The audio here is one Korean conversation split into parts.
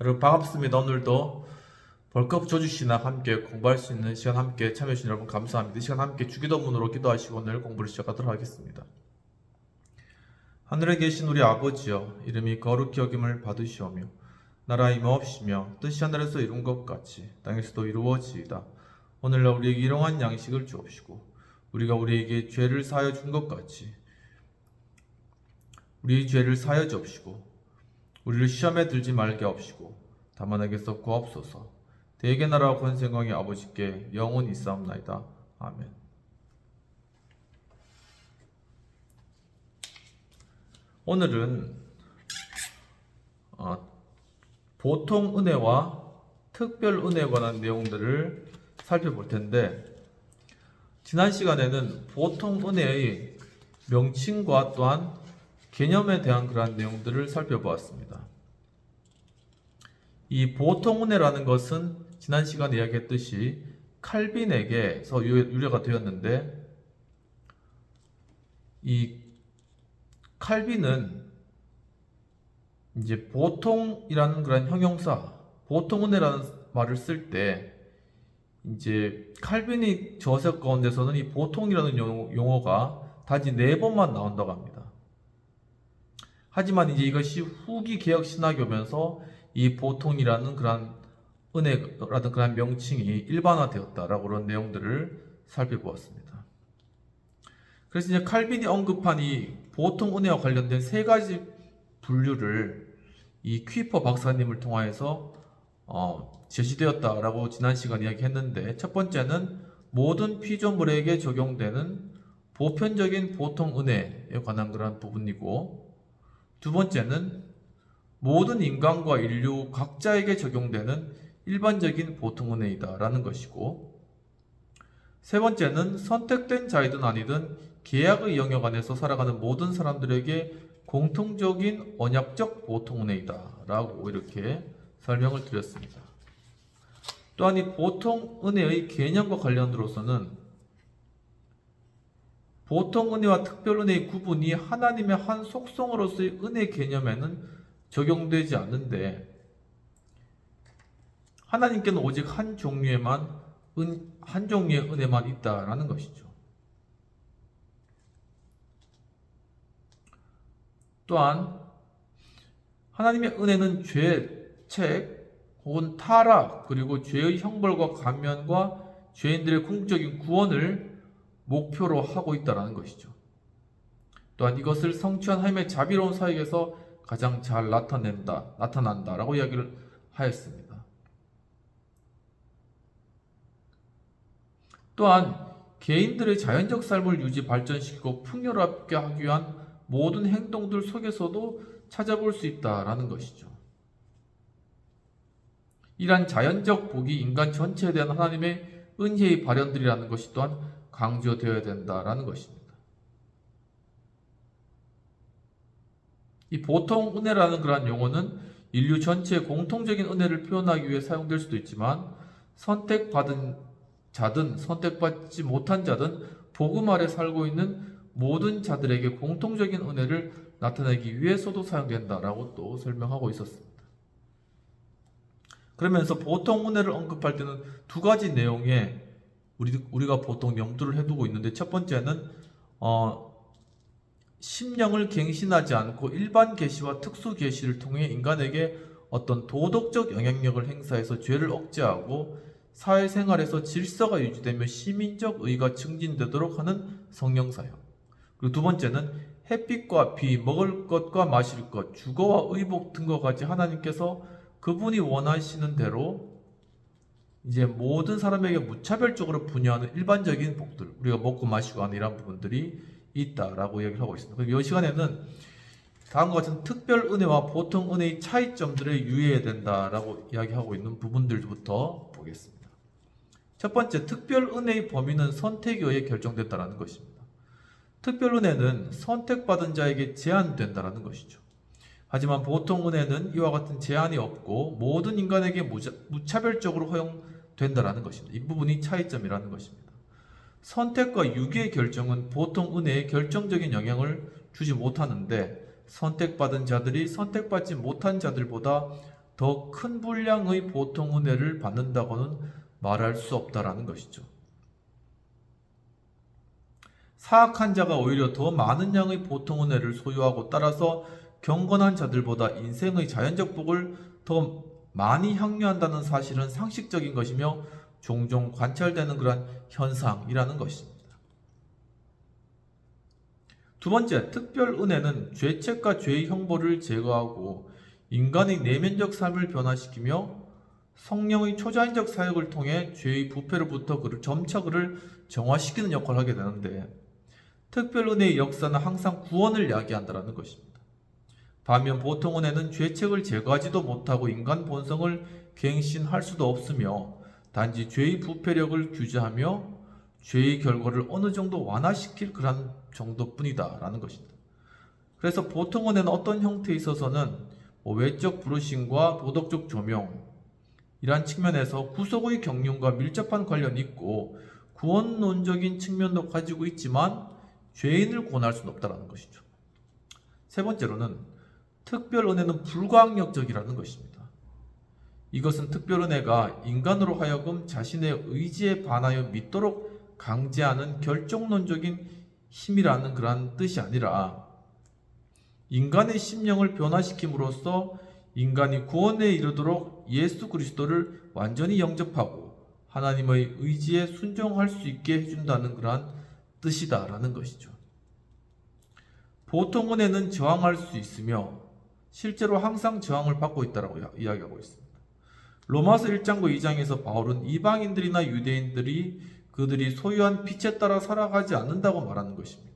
여러분 반갑습니다. 오늘도 벌컥 조주시나 함께 공부할 수 있는 시간 함께 참여해주신 여러분 감사합니다. 이 시간 함께 주기도문으로 기도하시고 오늘 공부를 시작하도록 하겠습니다. 하늘에 계신 우리 아버지여, 이름이 거룩히 여김을 받으시오며 나라 임하옵시며 뜻이 하늘에서 이룬 것 같이 땅에서도 이루어지이다. 오늘날 우리에게 일용할 양식을 주옵시고 우리가 우리에게 죄를 사하여 준 것 같이 우리의 죄를 사하여 주옵시고 우리를 시험에 들지 말게 하옵시고 다만 에게서 구하옵소서. 대개 나라와 권세광의 아버지께 영원히 있사옵나이다. 아멘. 오늘은 보통 은혜와 특별 은혜에 관한 내용들을 살펴볼 텐데, 지난 시간에는 보통 은혜의 명칭과 또한 개념에 대한 그러한 내용들을 살펴보았습니다. 이 보통 은혜라는 것은 지난 시간에 이야기했듯이 칼빈에게서 유래가 되었는데, 이 칼빈은 이제 보통이라는 그런 형용사, 보통 은혜라는 말을 쓸 때 이제 칼빈이 저서 가운데서는 이 보통이라는 용어가 단지 4번만 나온다고 합니다. 하지만 이제 이것이 후기 개혁 신학이 오면서 이 보통이라는 그런 은혜라는 그런 명칭이 일반화되었다라고 그런 내용들을 살펴보았습니다. 그래서 이제 칼빈이 언급한 이 보통 은혜와 관련된 3가지 분류를 이 퀴퍼 박사님을 통하여서 제시되었다라고 지난 시간 이야기했는데, 첫 번째는 모든 피조물에게 적용되는 보편적인 보통 은혜에 관한 그런 부분이고, 두 번째는 모든 인간과 인류 각자에게 적용되는 일반적인 보통 은혜이다라는 것이고, 세 번째는 선택된 자이든 아니든 계약의 영역 안에서 살아가는 모든 사람들에게 공통적인 언약적 보통 은혜이다라고 이렇게 설명을 드렸습니다. 또한 이 보통 은혜의 개념과 관련으로서는 보통 은혜와 특별 은혜의 구분이 하나님의 한 속성으로서의 은혜 개념에는 적용되지 않는데, 하나님께는 오직 한 종류의 은혜만 있다라는 것이죠. 또한 하나님의 은혜는 죄책 혹은 타락, 그리고 죄의 형벌과 감면과 죄인들의 궁극적인 구원을 목표로 하고 있다는 것이죠. 또한 이것을 성취한 하나님의 자비로운 사역에서 가장 잘 나타난다라고 이야기를 하였습니다. 또한 개인들의 자연적 삶을 발전시키고 풍요롭게 하기 위한 모든 행동들 속에서도 찾아볼 수 있다라는 것이죠. 이러한 자연적 복이 인간 전체에 대한 하나님의 은혜의 발현들이라는 것이 또한 강조되어야 된다라는 것입니다. 이 보통 은혜라는 그러한 용어는 인류 전체의 공통적인 은혜를 표현하기 위해 사용될 수도 있지만, 선택받은 자든 선택받지 못한 자든 복음 아래 살고 있는 모든 자들에게 공통적인 은혜를 나타내기 위해서도 사용된다라고 또 설명하고 있었습니다. 그러면서 보통 은혜를 언급할 때는 2가지 내용에 우리가 보통 염두를 해두고 있는데, 첫 번째는 심령을 갱신하지 않고 일반 계시와 특수 계시를 통해 인간에게 어떤 도덕적 영향력을 행사해서 죄를 억제하고 사회생활에서 질서가 유지되며 시민적 의가 증진되도록 하는 성령 사역. 그리고 2번째는 햇빛과 비, 먹을 것과 마실 것, 주거와 의복 등과 같이 하나님께서 그분이 원하시는 대로 이제 모든 사람에게 무차별적으로 분유하는 일반적인 복들, 우리가 먹고 마시고 하는 이런 부분들이 있다라고 이야기를 하고 있습니다. 그럼 이 시간에는 다음과 같은 특별 은혜와 보통 은혜의 차이점들을 유의해야 된다라고 이야기하고 있는 부분들부터 보겠습니다. 첫 번째, 특별 은혜의 범위는 선택에 의해 결정된다는 것입니다. 특별 은혜는 선택받은 자에게 제한된다는 것이죠. 하지만 보통 은혜는 이와 같은 제한이 없고 모든 인간에게 무차별적으로 허용된다는 것입니다. 이 부분이 차이점이라는 것입니다. 선택과 유기의 결정은 보통 은혜에 결정적인 영향을 주지 못하는데, 선택받은 자들이 선택받지 못한 자들보다 더 큰 분량의 보통 은혜를 받는다고는 말할 수 없다라는 것이죠. 사악한 자가 오히려 더 많은 양의 보통 은혜를 소유하고 따라서 경건한 자들보다 인생의 자연적 복을 더 많이 향유한다는 사실은 상식적인 것이며 종종 관찰되는 그런 현상이라는 것입니다. 두 번째, 특별 은혜는 죄책과 죄의 형벌을 제거하고 인간의 내면적 삶을 변화시키며 성령의 초자연적 사역을 통해 죄의 부패로부터 점차 그를 정화시키는 역할을 하게 되는데, 특별 은혜의 역사는 항상 구원을 야기한다는 것입니다. 반면 보통 은혜는 죄책을 제거하지도 못하고 인간 본성을 갱신할 수도 없으며 단지 죄의 부패력을 규제하며 죄의 결과를 어느 정도 완화시킬 그런 정도뿐이다 라는 것입니다. 그래서 보통 은혜는 어떤 형태에 있어서는 외적 부르심과 도덕적 조명 이란 측면에서 구속의 경륜과 밀접한 관련이 있고 구원론적인 측면도 가지고 있지만 죄인을 구원할 수는 없다는 것이죠. 세 번째로는 특별 은혜는 불가항력적이라는 것입니다. 이것은 특별 은혜가 인간으로 하여금 자신의 의지에 반하여 믿도록 강제하는 결정론적인 힘이라는 그러한 뜻이 아니라 인간의 심령을 변화시킴으로써 인간이 구원에 이르도록 예수 그리스도를 완전히 영접하고 하나님의 의지에 순종할 수 있게 해준다는 그러한 뜻이다라는 것이죠. 보통 은혜는 저항할 수 있으며 실제로 항상 저항을 받고 있다고 이야기하고 있습니다. 로마서 1장과 2장에서 바울은 이방인들이나 유대인들이 그들이 소유한 빛에 따라 살아가지 않는다고 말하는 것입니다.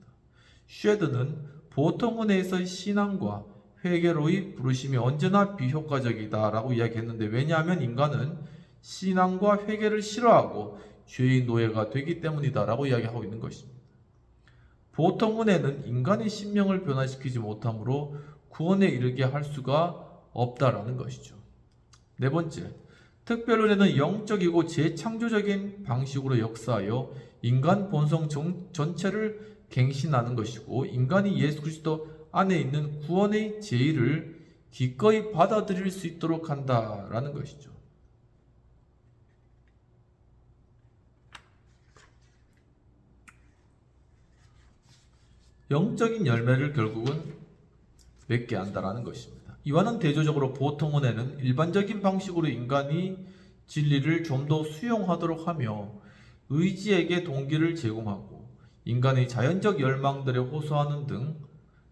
쉐드는 보통 은혜에서의 신앙과 회개로의 부르심이 언제나 비효과적이다라고 이야기했는데, 왜냐하면 인간은 신앙과 회개를 싫어하고 죄의 노예가 되기 때문이다라고 이야기하고 있는 것입니다. 보통 은혜는 인간의 심령을 변화시키지 못하므로 구원에 이르게 할 수가 없다라는 것이죠. 네 번째, 특별 은혜는 영적이고 재창조적인 방식으로 역사하여 인간 본성 전체를 갱신하는 것이고 인간이 예수 그리스도 안에 있는 구원의 제의를 기꺼이 받아들일 수 있도록 한다라는 것이죠. 영적인 열매를 결국은 맺게 한다라는 것입니다. 이와는 대조적으로 보통 은혜는 일반적인 방식으로 인간이 진리를 좀 더 수용하도록 하며 의지에게 동기를 제공하고 인간의 자연적 열망들에 호소하는 등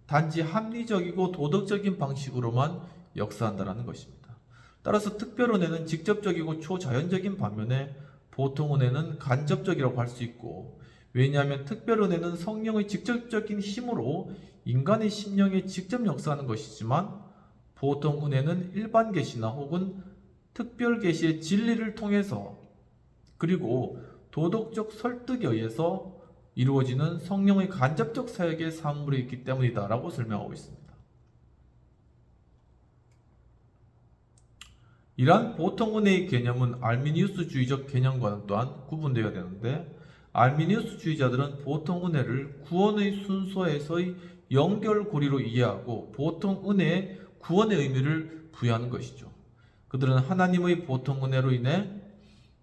단지 합리적이고 도덕적인 방식으로만 역사한다는 것입니다. 따라서 특별 은혜는 직접적이고 초자연적인 반면에 보통 은혜는 간접적이라고 할 수 있고, 왜냐하면 특별 은혜는 성령의 직접적인 힘으로 인간의 심령에 직접 역사하는 것이지만 보통 은혜는 일반 계시나 혹은 특별 계시의 진리를 통해서 그리고 도덕적 설득에 의해서 이루어지는 성령의 간접적 사역의 산물이 있기 때문이다 라고 설명하고 있습니다. 이러한 보통 은혜의 개념은 알미니우스주의적 개념과는 또한 구분되어야 되는데, 알미니우스주의자들은 보통 은혜를 구원의 순서에서의 연결고리로 이해하고 보통 은혜에 구원의 의미를 부여하는 것이죠. 그들은 하나님의 보통 은혜로 인해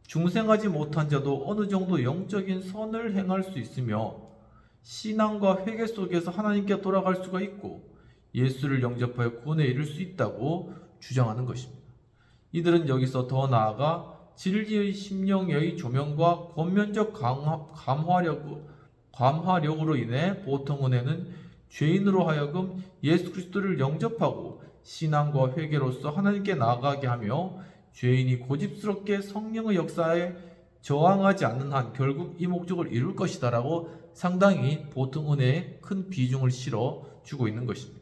중생하지 못한 자도 어느 정도 영적인 선을 행할 수 있으며 신앙과 회개 속에서 하나님께 돌아갈 수가 있고 예수를 영접하여 구원에 이를 수 있다고 주장하는 것입니다. 이들은 여기서 더 나아가 진리의 심령의 조명과 권면적 감화력으로 인해 보통 은혜는 죄인으로 하여금 예수 그리스도를 영접하고 신앙과 회개로서 하나님께 나아가게 하며 죄인이 고집스럽게 성령의 역사에 저항하지 않는 한 결국 이 목적을 이룰 것이다 라고 상당히 보통 은혜에 큰 비중을 실어 주고 있는 것입니다.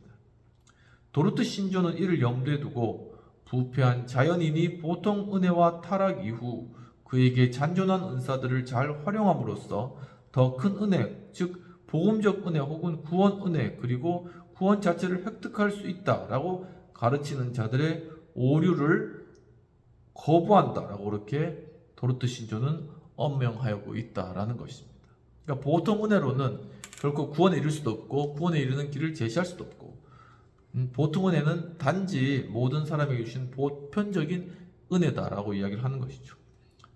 도르트 신조는 이를 염두에 두고 부패한 자연인이 보통 은혜와 타락 이후 그에게 잔존한 은사들을 잘 활용함으로써 더 큰 은혜, 즉 복음적 은혜 혹은 구원 은혜 그리고 구원 자체를 획득할 수 있다라고 가르치는 자들의 오류를 거부한다라고 이렇게 도르트 신조는 엄명하고 있다라는 것입니다. 그러니까 보통 은혜로는 결코 구원에 이를 수도 없고 구원에 이르는 길을 제시할 수도 없고 보통 은혜는 단지 모든 사람에게 주신 보편적인 은혜다라고 이야기를 하는 것이죠.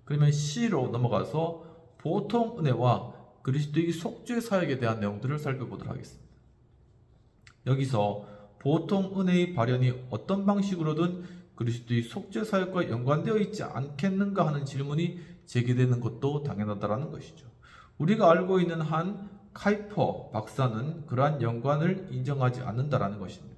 그러면 C로 넘어가서 보통 은혜와 그리스도의 속죄 사역에 대한 내용들을 살펴보도록 하겠습니다. 여기서 보통 은혜의 발현이 어떤 방식으로든 그리스도의 속죄 사역과 연관되어 있지 않겠는가 하는 질문이 제기되는 것도 당연하다라는 것이죠. 우리가 알고 있는 한 카이퍼 박사는 그러한 연관을 인정하지 않는다라는 것입니다.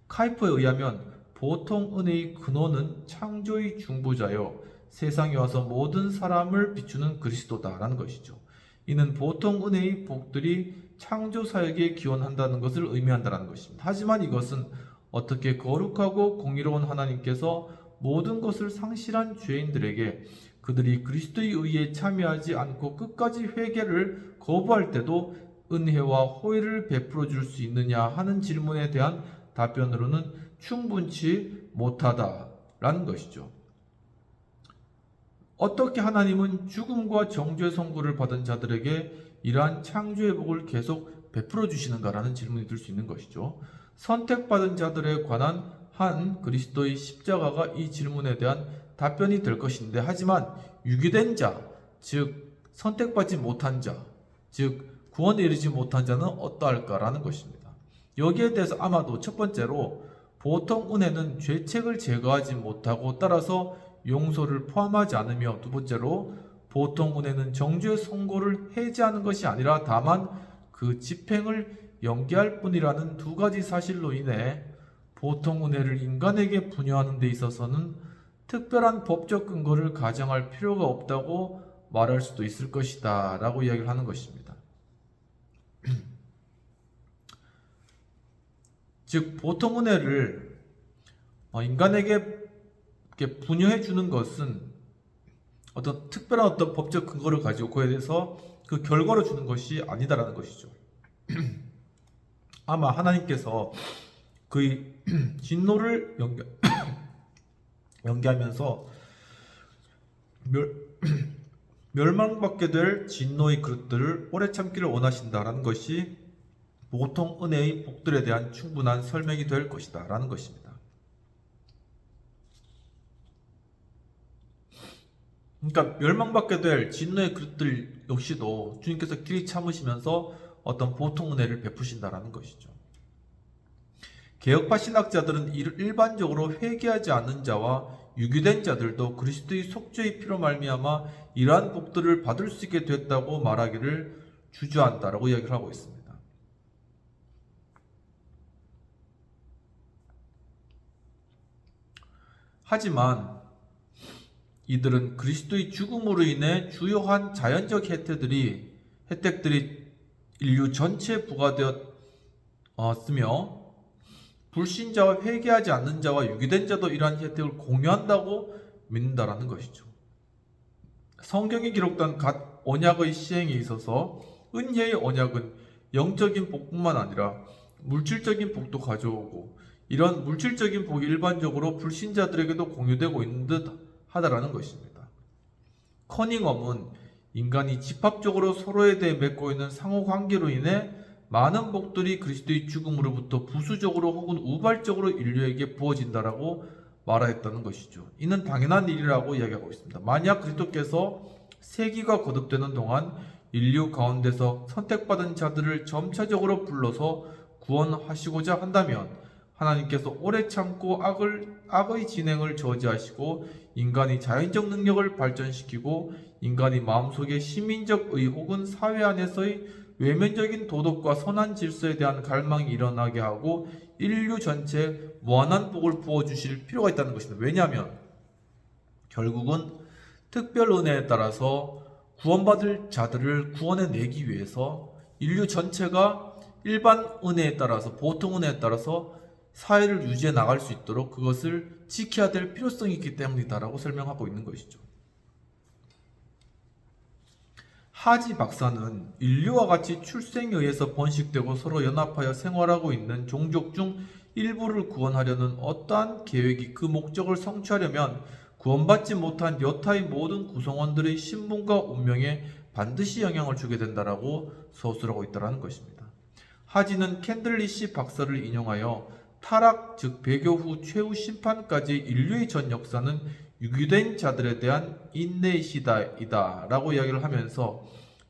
카이퍼에 의하면 보통 은혜의 근원은 창조의 중보자여 세상에 와서 모든 사람을 비추는 그리스도다라는 것이죠. 이는 보통 은혜의 복들이 창조 사역에 기원한다는 것을 의미한다는 것입니다. 하지만 이것은 어떻게 거룩하고 공의로운 하나님께서 모든 것을 상실한 죄인들에게 그들이 그리스도의 의에 참여하지 않고 끝까지 회개를 거부할 때도 은혜와 호의를 베풀어 줄 수 있느냐 하는 질문에 대한 답변으로는 충분치 못하다라는 것이죠. 어떻게 하나님은 죽음과 정죄 선고를 받은 자들에게 이러한 창조의 복을 계속 베풀어 주시는가라는 질문이 들 수 있는 것이죠. 선택받은 자들에 관한 한 그리스도의 십자가가 이 질문에 대한 답변이 될 것인데, 하지만 유기된 자, 즉 선택받지 못한 자, 즉 구원에 이르지 못한 자는 어떠할까라는 것입니다. 여기에 대해서 아마도 첫 번째로 보통 은혜는 죄책을 제거하지 못하고 따라서 용서를 포함하지 않으며, 두 번째로 보통 은혜는 정죄 선고를 해제하는 것이 아니라 다만 그 집행을 연기할 뿐이라는 두 가지 사실로 인해 보통 은혜를 인간에게 부여하는 데 있어서는 특별한 법적 근거를 가정할 필요가 없다고 말할 수도 있을 것이다 라고 이야기를 하는 것입니다. 즉 보통 은혜를 인간에게 분여해 주는 것은 어떤 특별한 어떤 법적 근거를 가지고 그에 대해서 그 결과로 주는 것이 아니다라는 것이죠. 아마 하나님께서 그의 진노를 연기하면서 멸망받게 될 진노의 그릇들을 오래 참기를 원하신다라는 것이 보통 은혜의 복들에 대한 충분한 설명이 될 것이다 라는 것입니다. 그러니까 멸망받게 될 진노의 그릇들 역시도 주님께서 길이 참으시면서 어떤 보통 은혜를 베푸신다라는 것이죠. 개혁파 신학자들은 일반적으로 회개하지 않는 자와 유기된 자들도 그리스도의 속죄의 피로 말미암아 이러한 복들을 받을 수 있게 됐다고 말하기를 주저한다라고 이야기를 하고 있습니다. 하지만 이들은 그리스도의 죽음으로 인해 주요한 자연적 혜택들이 인류 전체에 부과되었으며 불신자와 회개하지 않는 자와 유기된 자도 이러한 혜택을 공유한다고 믿는다라는 것이죠. 성경에 기록된 각 언약의 시행에 있어서 은혜의 언약은 영적인 복뿐만 아니라 물질적인 복도 가져오고, 이런 물질적인 복이 일반적으로 불신자들에게도 공유되고 있는 듯 하다라는 것입니다. 커닝엄은 인간이 집합적으로 서로에 대해 맺고 있는 상호관계로 인해 많은 복들이 그리스도의 죽음으로부터 부수적으로 혹은 우발적으로 인류에게 부어진다라고 말하였다는 것이죠. 이는 당연한 일이라고 이야기하고 있습니다. 만약 그리스도께서 세기가 거듭되는 동안 인류 가운데서 선택받은 자들을 점차적으로 불러서 구원하시고자 한다면 하나님께서 오래 참고 악의 진행을 저지하시고 인간이 자연적 능력을 발전시키고 인간이 마음속에 시민적 의 혹은 사회 안에서의 외면적인 도덕과 선한 질서에 대한 갈망이 일어나게 하고 인류 전체에 무한한 복을 부어주실 필요가 있다는 것입니다. 왜냐하면 결국은 특별 은혜에 따라서 구원받을 자들을 구원해 내기 위해서 인류 전체가 일반 은혜에 따라서, 보통 은혜에 따라서 사회를 유지해 나갈 수 있도록 그것을 지켜야 될 필요성이 있기 때문이다라고 설명하고 있는 것이죠. 하지 박사는 인류와 같이 출생에 의해서 번식되고 서로 연합하여 생활하고 있는 종족 중 일부를 구원하려는 어떠한 계획이 그 목적을 성취하려면 구원받지 못한 여타의 모든 구성원들의 신분과 운명에 반드시 영향을 주게 된다라고 서술하고 있다는 것입니다. 하지는 캔들리시 박사를 인용하여 타락 즉 배교 후 최후 심판까지 인류의 전 역사는 유기된 자들에 대한 인내의 시대이다 라고 이야기를 하면서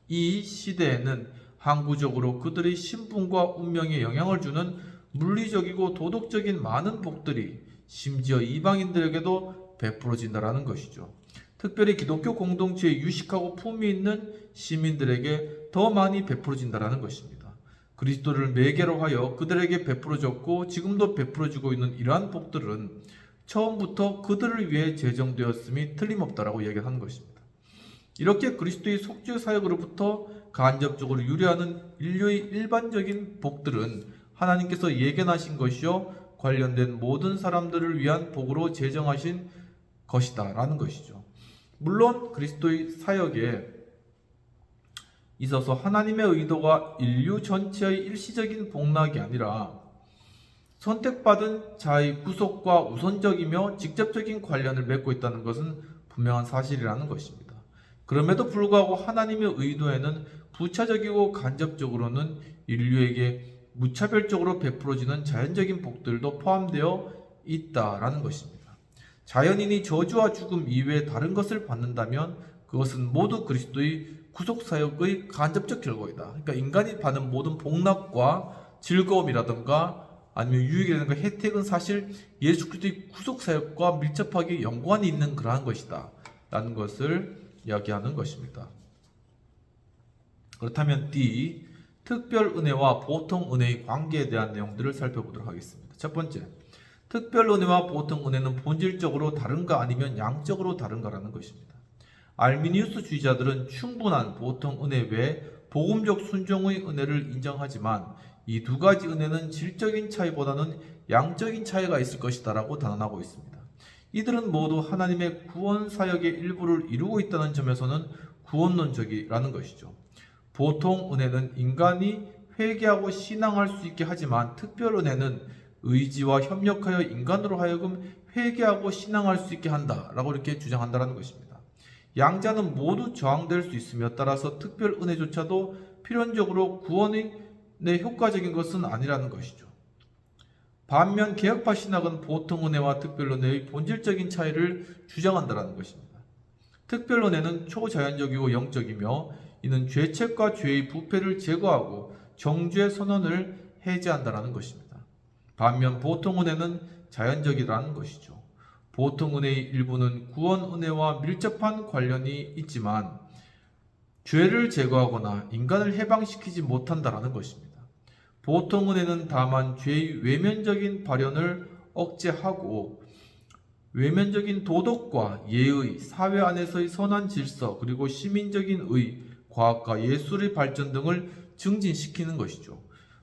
이 시대에는 항구적으로 그들의 신분과 운명에 영향을 주는 물리적이고 도덕적인 많은 복들이 심지어 이방인들에게도 베풀어진다라는 것이죠. 특별히 기독교 공동체에 유식하고 품위 있는 시민들에게 더 많이 베풀어진다라는 것입니다. 그리스도를 매개로 하여 그들에게 베풀어졌고 지금도 베풀어지고 있는 이러한 복들은 처음부터 그들을 위해 제정되었음이 틀림없다라고 이야기하는 것입니다. 이렇게 그리스도의 속죄 사역으로부터 간접적으로 유래하는 인류의 일반적인 복들은 하나님께서 예견하신 것이요 관련된 모든 사람들을 위한 복으로 제정하신 것이다 라는 것이죠. 물론 그리스도의 사역에 있어서 하나님의 의도가 인류 전체의 일시적인 복락이 아니라 선택받은 자의 구속과 우선적이며 직접적인 관련을 맺고 있다는 것은 분명한 사실이라는 것입니다. 그럼에도 불구하고 하나님의 의도에는 부차적이고 간접적으로는 인류에게 무차별적으로 베풀어지는 자연적인 복들도 포함되어 있다라는 것입니다. 자연인이 저주와 죽음 이외에 다른 것을 받는다면 그것은 모두 그리스도의 구속사역의 간접적 결과이다. 그러니까 인간이 받는 모든 복락과 즐거움이라든가 아니면 유익이라든가 혜택은 사실 예수 그리스도의 구속사역과 밀접하게 연관이 있는 그러한 것이다 라는 것을 이야기하는 것입니다. 그렇다면 D. 특별 은혜와 보통 은혜의 관계에 대한 내용들을 살펴보도록 하겠습니다. 첫 번째, 특별 은혜와 보통 은혜는 본질적으로 다른가 아니면 양적으로 다른가라는 것입니다. 알미니우스주의자들은 충분한 보통 은혜 외에 복음적 순종의 은혜를 인정하지만 이 두 가지 은혜는 질적인 차이보다는 양적인 차이가 있을 것이다 라고 단언하고 있습니다. 이들은 모두 하나님의 구원 사역의 일부를 이루고 있다는 점에서는 구원론적이라는 것이죠. 보통 은혜는 인간이 회개하고 신앙할 수 있게 하지만 특별 은혜는 의지와 협력하여 인간으로 하여금 회개하고 신앙할 수 있게 한다라고 이렇게 주장한다는 것입니다. 양자는 모두 저항될 수 있으며 따라서 특별 은혜조차도 필연적으로 구원의 효과적인 것은 아니라는 것이죠. 반면 개혁파 신학은 보통 은혜와 특별 은혜의 본질적인 차이를 주장한다는 것입니다. 특별 은혜는 초자연적이고 영적이며 이는 죄책과 죄의 부패를 제거하고 정죄의 선언을 해제한다는 것입니다. 반면 보통 은혜는 자연적이라는 것이죠. 보통 은혜의 일부는 구원 은혜와 밀접한 관련이 있지만 죄를 제거하거나 인간을 해방시키지 못한다는 것입니다. 보통 은혜는 다만 죄의 외면적인 발현을 억제하고 외면적인 도덕과 예의, 사회 안에서의 선한 질서, 그리고 시민적인 의, 과학과 예술의 발전 등을 증진시키는 것이죠.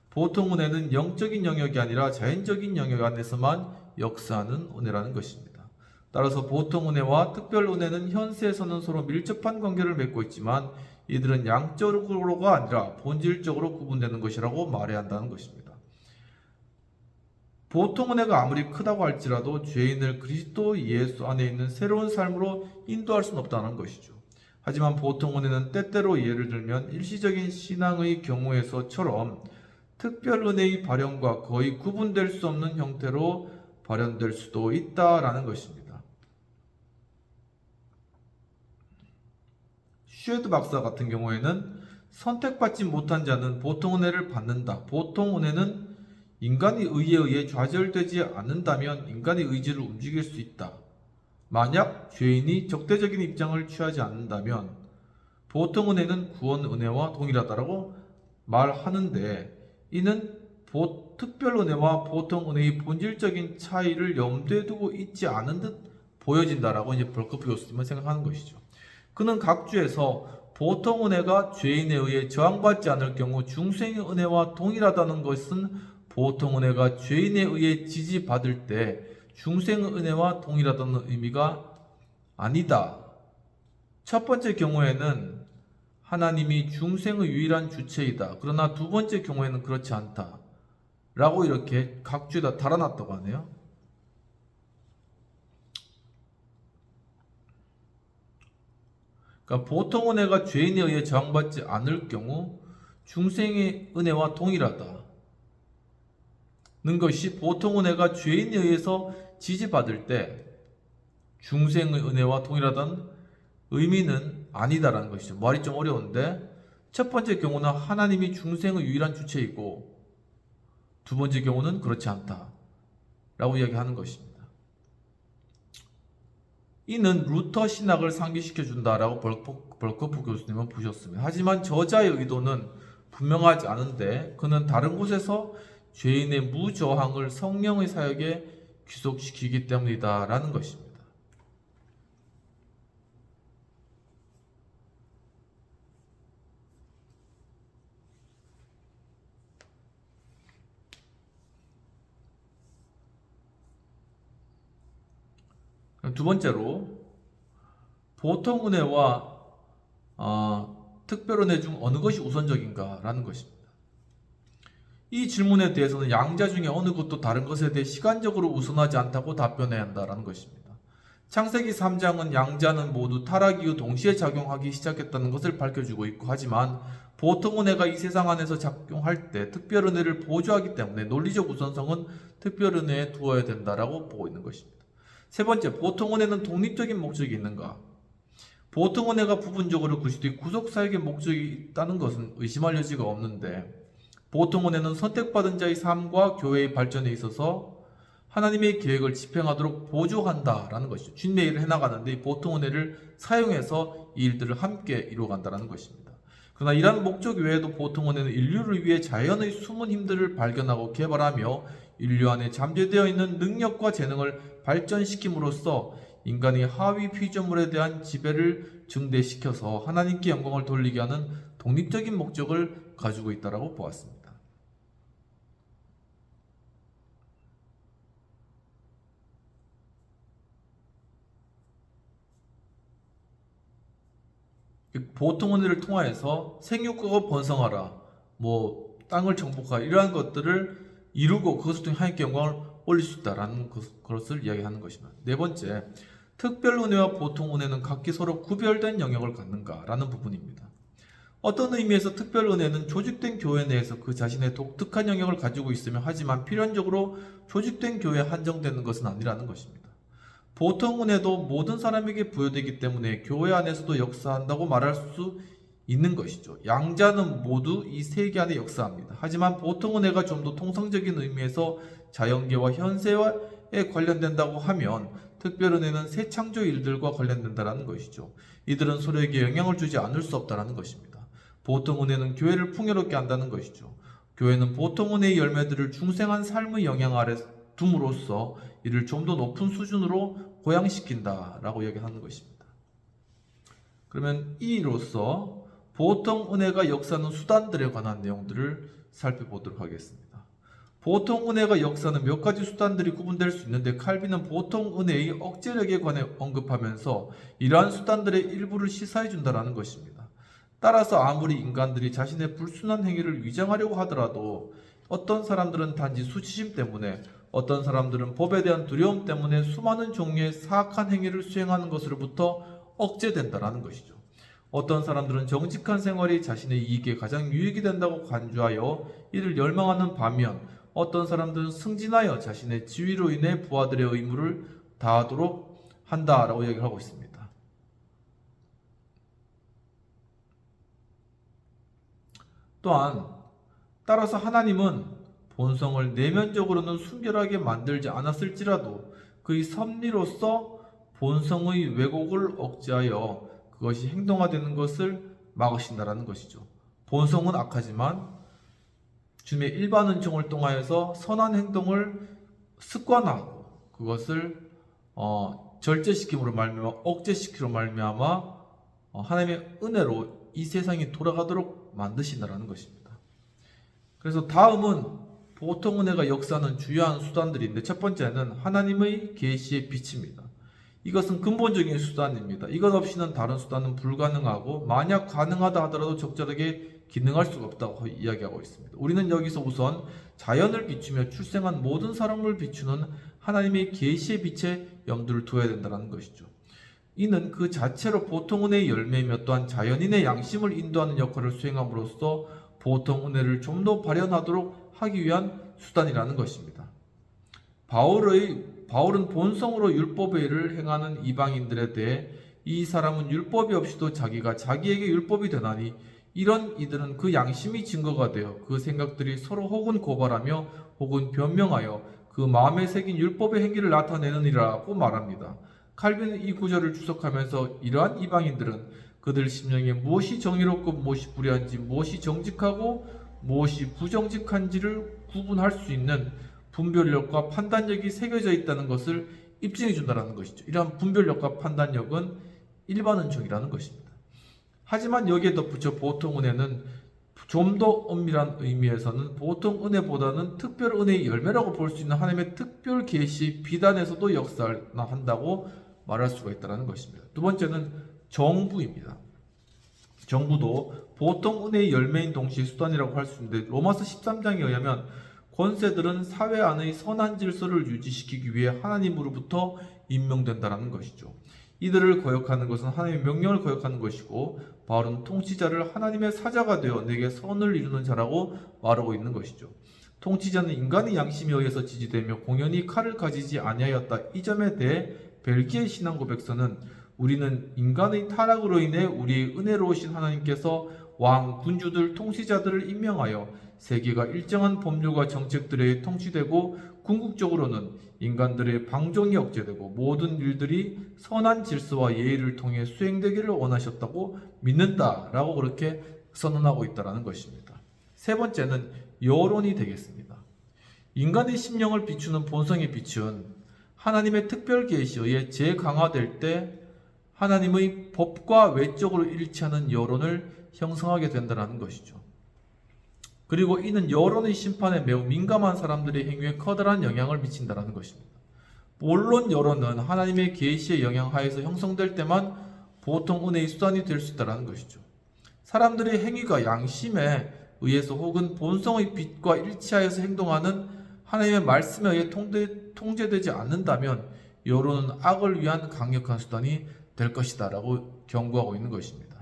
보통 은혜는 영적인 영역이 아니라 자연적인 영역 안에서만 역사하는 은혜라는 것입니다. 따라서 보통 은혜와 특별 은혜는 현세에서는 서로 밀접한 관계를 맺고 있지만 이들은 양적으로가 아니라 본질적으로 구분되는 것이라고 말해야 한다는 것입니다. 보통 은혜가 아무리 크다고 할지라도 죄인을 그리스도 예수 안에 있는 새로운 삶으로 인도할 수는 없다는 것이죠. 하지만 보통 은혜는 때때로 예를 들면 일시적인 신앙의 경우에서처럼 특별 은혜의 발현과 거의 구분될 수 없는 형태로 발현될 수도 있다라는 것입니다. 슈에드 박사 같은 경우에는 선택받지 못한 자는 보통 은혜를 받는다. 보통 은혜는 인간의 의에 의해 좌절되지 않는다면 인간의 의지를 움직일 수 있다. 만약 죄인이 적대적인 입장을 취하지 않는다면 보통 은혜는 구원 은혜와 동일하다라고 말하는데 이는 특별 은혜와 보통 은혜의 본질적인 차이를 염두에 두고 있지 않은 듯 보여진다라고 이제 벌크프 교수님은 생각하는 것이죠. 그는 각주에서 보통 은혜가 죄인에 의해 저항받지 않을 경우 중생의 은혜와 동일하다는 것은 보통 은혜가 죄인에 의해 지지받을 때 중생의 은혜와 동일하다는 의미가 아니다. 첫 번째 경우에는 하나님이 중생의 유일한 주체이다. 그러나 두 번째 경우에는 그렇지 않다. 라고 이렇게 각주에다 달아놨다고 하네요. 그러니까 보통 은혜가 죄인에 의해 저항받지 않을 경우 중생의 은혜와 동일하다. 것이 보통 은혜가 죄인에 의해서 지지받을 때 중생의 은혜와 동일하다는 의미는 아니다라는 것이죠. 말이 좀 어려운데, 첫 번째 경우는 하나님이 중생의 유일한 주체이고, 두 번째 경우는 그렇지 않다라고 이야기하는 것입니다. 이는 루터 신학을 상기시켜 준다라고 벌커프 교수님은 보셨습니다. 하지만 저자의 의도는 분명하지 않은데, 그는 다른 곳에서 죄인의 무저항을 성령의 사역에 귀속시키기 때문이다라는 것입니다. 두 번째로, 보통 은혜와 특별 은혜 중 어느 것이 우선적인가라는 것입니다. 이 질문에 대해서는 양자 중에 어느 것도 다른 것에 대해 시간적으로 우선하지 않다고 답변해야 한다는 것입니다. 창세기 3장은 양자는 모두 타락 이후 동시에 작용하기 시작했다는 것을 밝혀주고 있고, 하지만 보통 은혜가 이 세상 안에서 작용할 때 특별 은혜를 보조하기 때문에 논리적 우선성은 특별 은혜에 두어야 된다라고 보고 있는 것입니다. 세 번째, 보통 은혜는 독립적인 목적이 있는가? 보통 은혜가 부분적으로 그리스도의 구속사역의 목적이 있다는 것은 의심할 여지가 없는데, 보통 은혜는 선택받은 자의 삶과 교회의 발전에 있어서 하나님의 계획을 집행하도록 보조한다라는 것이죠. 주님의 일을 해나가는데 이 보통 은혜를 사용해서 이 일들을 함께 이루어간다는 것입니다. 그러나 이러한 목적 외에도 보통 은혜는 인류를 위해 자연의 숨은 힘들을 발견하고 개발하며 인류 안에 잠재되어 있는 능력과 재능을 발전시킴으로써 인간의 하위 피조물에 대한 지배를 증대시켜서 하나님께 영광을 돌리게 하는 독립적인 목적을 가지고 있다고 보았습니다. 보통 은혜를 통하여서 생육하고 번성하라, 땅을 정복하라, 이러한 것들을 이루고 그것을 통해 하나님께 영광을 올릴 수 있다라는 것을 이야기하는 것입니다. 네 번째, 특별 은혜와 보통 은혜는 각기 서로 구별된 영역을 갖는가라는 부분입니다. 어떤 의미에서 특별 은혜는 조직된 교회 내에서 그 자신의 독특한 영역을 가지고 있으며, 하지만 필연적으로 조직된 교회에 한정되는 것은 아니라는 것입니다. 보통 은혜도 모든 사람에게 부여되기 때문에 교회 안에서도 역사한다고 말할 수 있는 것이죠. 양자는 모두 이 세계 안에 역사합니다. 하지만 보통 은혜가 좀 더 통상적인 의미에서 자연계와 현세에 관련된다고 하면, 특별 은혜는 새 창조 일들과 관련된다는 것이죠. 이들은 서로에게 영향을 주지 않을 수 없다는 것입니다. 보통 은혜는 교회를 풍요롭게 한다는 것이죠. 교회는 보통 은혜의 열매들을 중생한 삶의 영향 아래 둠으로써 이를 좀 더 높은 수준으로 고양시킨다라고 이야기하는 것입니다. 그러면 이로써 보통 은혜가 역사하는 수단들에 관한 내용들을 살펴보도록 하겠습니다. 보통 은혜가 역사하는 몇 가지 수단들이 구분될 수 있는데, 칼빈은 보통 은혜의 억제력에 관해 언급하면서 이러한 수단들의 일부를 시사해 준다는 것입니다. 따라서 아무리 인간들이 자신의 불순한 행위를 위장하려고 하더라도 어떤 사람들은 단지 수치심 때문에, 어떤 사람들은 법에 대한 두려움 때문에 수많은 종류의 사악한 행위를 수행하는 것으로부터 억제된다는 것이죠. 어떤 사람들은 정직한 생활이 자신의 이익에 가장 유익이 된다고 간주하여 이를 열망하는 반면, 어떤 사람들은 승진하여 자신의 지위로 인해 부하들의 의무를 다하도록 한다라고 얘기를 하고 있습니다. 또한 따라서 하나님은 본성을 내면적으로는 순결하게 만들지 않았을지라도 그의 섭리로서 본성의 왜곡을 억제하여 그것이 행동화되는 것을 막으신다라는 것이죠. 본성은 악하지만 주님의 일반 은총을 통하여서 선한 행동을 습관하고 그것을 절제시킴으로 말미암아, 억제시키로 말미암아 하나님의 은혜로 이 세상이 돌아가도록 만드신다라는 것입니다. 그래서 다음은 보통 은혜가 역사하는 주요한 수단들인데, 첫 번째는 하나님의 계시의 빛입니다. 이것은 근본적인 수단입니다. 이것 없이는 다른 수단은 불가능하고, 만약 가능하다 하더라도 적절하게 기능할 수가 없다고 이야기하고 있습니다. 우리는 여기서 우선 자연을 비추며 출생한 모든 사람을 비추는 하나님의 계시의 빛에 염두를 두어야 된다는 것이죠. 이는 그 자체로 보통 은혜의 열매이며, 또한 자연인의 양심을 인도하는 역할을 수행함으로써 보통 은혜를 좀 더 발현하도록 하기 위한 수단이라는 것입니다. 바울은 본성으로 율법의 일을 행하는 이방인들에 대해 이 사람은 율법이 없이도 자기가 자기에게 율법이 되나니 이런 이들은 그 양심이 증거가 되어 그 생각들이 서로 혹은 고발하며 혹은 변명하여 그 마음에 새긴 율법의 행위를 나타내느니라고 말합니다. 칼빈은 이 구절을 주석하면서 이러한 이방인들은 그들 심령에 무엇이 정의롭고 무엇이 불의한지, 무엇이 정직하고 무엇이 부정직한지를 구분할 수 있는 분별력과 판단력이 새겨져 있다는 것을 입증해 준다는 것이죠. 이러한 분별력과 판단력은 일반은총이라는 것입니다. 하지만 여기에 덧붙여 보통 은혜는 좀 더 엄밀한 의미에서는 보통 은혜보다는 특별 은혜의 열매라고 볼 수 있는 하나님의 특별 계시 비단에서도 역사한다고 말할 수가 있다는 것입니다. 두 번째는 정부입니다. 정부도 보통 은혜의 열매인 동시에 수단이라고 할 수 있는데 로마서 13장에 의하면 권세들은 사회 안의 선한 질서를 유지시키기 위해 하나님으로부터 임명된다는 것이죠. 이들을 거역하는 것은 하나님의 명령을 거역하는 것이고 바울은 통치자를 하나님의 사자가 되어 내게 선을 이루는 자라고 말하고 있는 것이죠. 통치자는 인간의 양심에 의해서 지지되며 공연히 칼을 가지지 아니하였다. 이 점에 대해 벨기에 신앙 고백서는 우리는 인간의 타락으로 인해 우리의 은혜로우신 하나님께서 왕, 군주들, 통치자들을 임명하여 세계가 일정한 법률과 정책들에 통치되고 궁극적으로는 인간들의 방종이 억제되고 모든 일들이 선한 질서와 예의를 통해 수행되기를 원하셨다고 믿는다라고 그렇게 선언하고 있다는 것입니다. 세 번째는 여론이 되겠습니다. 인간의 심령을 비추는 본성의 빛은 하나님의 특별 계시에 의해 재강화될 때 하나님의 법과 외적으로 일치하는 여론을 형성하게 된다는 것이죠. 그리고 이는 여론의 심판에 매우 민감한 사람들의 행위에 커다란 영향을 미친다는 것입니다. 물론 여론은 하나님의 계시의 영향 하에서 형성될 때만 보통 은혜의 수단이 될 수 있다는 것이죠. 사람들의 행위가 양심에 의해서 혹은 본성의 빛과 일치하여서 행동하는 하나님의 말씀에 의해 통제되지 않는다면 여론은 악을 위한 강력한 수단이 될 것이다 라고 경고하고 있는 것입니다.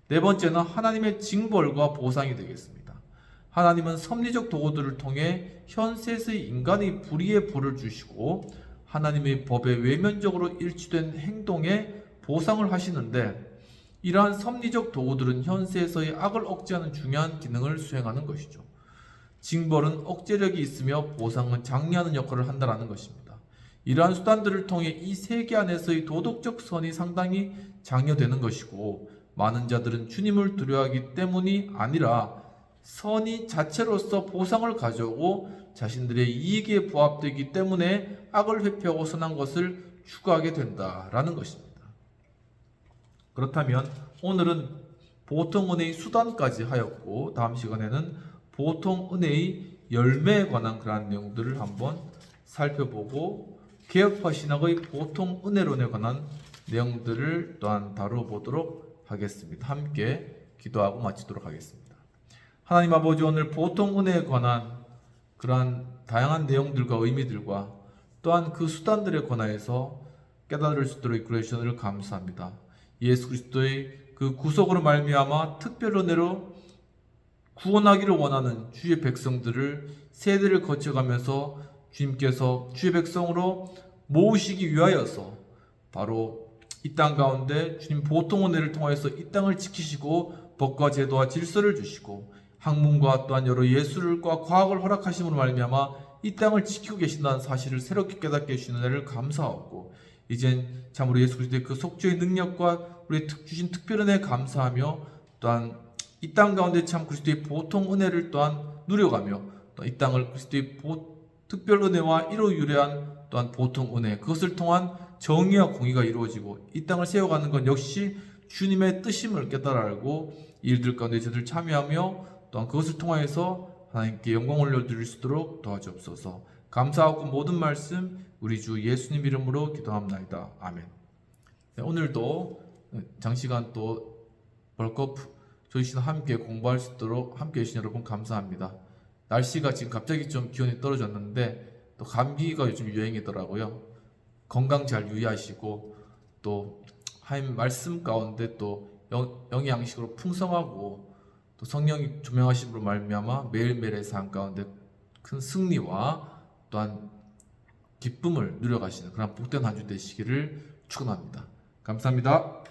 네 번째는 하나님의 징벌과 보상이 되겠습니다. 하나님은 섭리적 도구들을 통해 현세의 인간의 불의에 벌을 주시고 하나님의 법에 외면적으로 일치된 행동에 보상을 하시는데 이러한 섭리적 도구들은 현세에서의 악을 억제하는 중요한 기능을 수행하는 것이죠. 징벌은 억제력이 있으며 보상은 장려하는 역할을 한다는 것입니다. 이러한 수단들을 통해 이 세계 안에서의 도덕적 선이 상당히 장려되는 것이고 많은 자들은 주님을 두려워하기 때문이 아니라 선이 자체로서 보상을 가져오고 자신들의 이익에 부합되기 때문에 악을 회피하고 선한 것을 추구하게 된다라는 것입니다. 그렇다면 오늘은 보통 은혜의 수단까지 하였고 다음 시간에는 보통 은혜의 열매에 관한 그러한 내용들을 한번 살펴보고 개혁파 신학의 보통 은혜론에 관한 내용들을 또한 다뤄보도록 하겠습니다. 함께 기도하고 마치도록 하겠습니다. 하나님 아버지, 오늘 보통 은혜에 관한 그러한 다양한 내용들과 의미들과 또한 그 수단들에 관하여서 깨달을 수 있도록 이끌어 주셔서 감사합니다. 예수 그리스도의 그 구속으로 말미암아 특별 은혜로 구원하기를 원하는 주의 백성들을 세대를 거쳐가면서 주님께서 주의 백성으로 모으시기 위하여서 바로 이 땅 가운데 주님 보통 은혜를 통하여서 이 땅을 지키시고 법과 제도와 질서를 주시고 학문과 또한 여러 예술과 과학을 허락하심으로 말미암아 이 땅을 지키고 계신다는 사실을 새롭게 깨닫게 해주시는 은혜를 감사하고 이젠 참으로 예수 그리스도의 그 속죄의 능력과 우리 주신 특별 은혜에 감사하며 또한 이 땅 가운데 참 그리스도의 보통 은혜를 또한 누려가며 또 이 땅을 그리스도의 특별 은혜와 이로 유래한 또한 보통 은혜 그것을 통한 정의와 공의가 이루어지고 이 땅을 세워가는 건 역시 주님의 뜻임을 깨달아 알고 일들 가운데 저들 참여하며 또한 그것을 통하여서 하나님께 영광 올려드릴 수 있도록 도와주옵소서. 감사하고 모든 말씀 우리 주 예수님 이름으로 기도합나이다. 아멘. 네, 오늘도 장시간 또 벌컥 저희 신랑 함께 공부할 수 있도록 함께 해주신 여러분 감사합니다. 날씨가 지금 갑자기 좀 기온이 떨어졌는데 또 감기가 요즘 유행이더라고요. 건강 잘 유의하시고 또 하나님 말씀 가운데 또 영의 양식으로 풍성하고 또 성령이 조명하심으로 말미암아 매일매일의 삶 가운데 큰 승리와 또한 기쁨을 누려가시는 그런 복된 한 주 되시기를 축원합니다. 감사합니다.